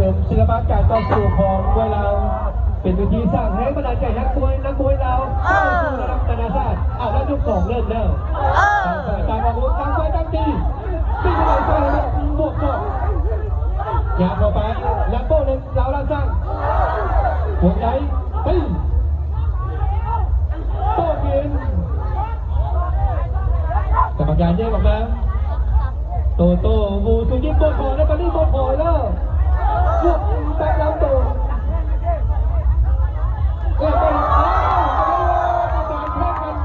ริมศิลปะการต่อสู้ของมวยเราเป็นวิธีสร้างแรงบันดาลใจนักมวยเราเข้าสู่ระดับนานาชาติแล้วยกสองเริ่มแล้วต่างอาวุธต่างไฟต่างตีตีเข้าไปใส่แล้วบวกสองอยากเข้าไปแล้วโบ้เลยเราล่างสร้างวงไหนตีโต้เกณฑ์กรรมการแยกออกมาโตมูสุยิบโบคอยแล้วตอนนี้โบคอยแล้วพวกแตะลำตัวแล้วก็ประสานแข่งกัน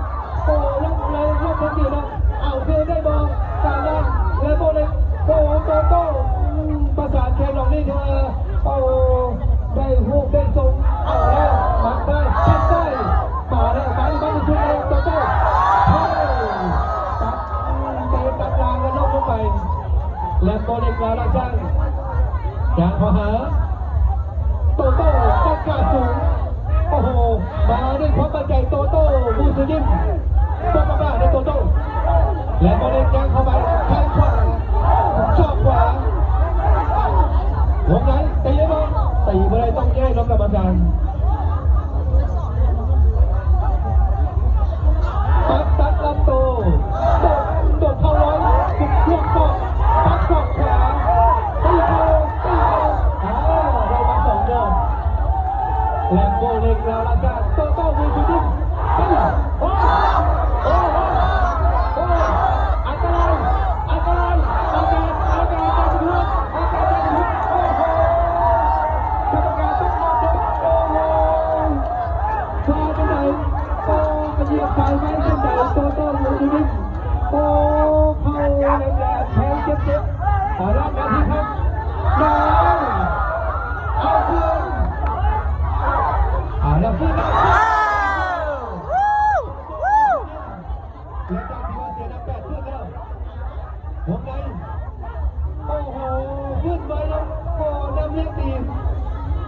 โตลงเลยลงทันทีนะเอาเธอได้บอลการนั้นแล้วโบเลยโตประสานแข่งลงนี่เธอเอาได้หูได้ทรงเอาแล้วมัดไส้แข้งไส้มาแล้วไปชุดเลยโตตัดรางกันลงไปและโบเล็กแล้วละช่างอย่างพอหาโตตั้งการสูงโอ้โหมาด้วยความมั่นใจโตมูสลิมตัวบ้าในโตและโบเล็กยังเข้าไปแข้งขวาชอบขวาวงไหนตีได้บ้างตีไม่ได้ต้องแย่งน้องกรรมการตัดลำตัวโดดเข้าร้อยบุกลวกศอกปักศอกขวาตีเข้าได้มาสองโดนและโบเล็กแล้วละจ้าโตมูสุดินโอ้อันตรายอาการจะถึงอาการจะถึงโอ้โหกรรมการต้องมาเด็กโอ้โหพาไปไหนโอ้ไปเหยียบสายไม้เส้นใหญ่โตมูสุดินโอ้เข้าแรงแทงเจ็บรับนาทีครับน้องเอาเพื่อนแล้วขึ้นแล้วจากที่ว่าเสียนับแปดขึ้นแล้ววงในโอ้โหขึ้นไปแล้วโอ้นำเลี้ยงดี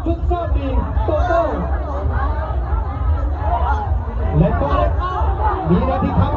ฝึกซ้อมดีโตและโบเล็กมีนาทีครับ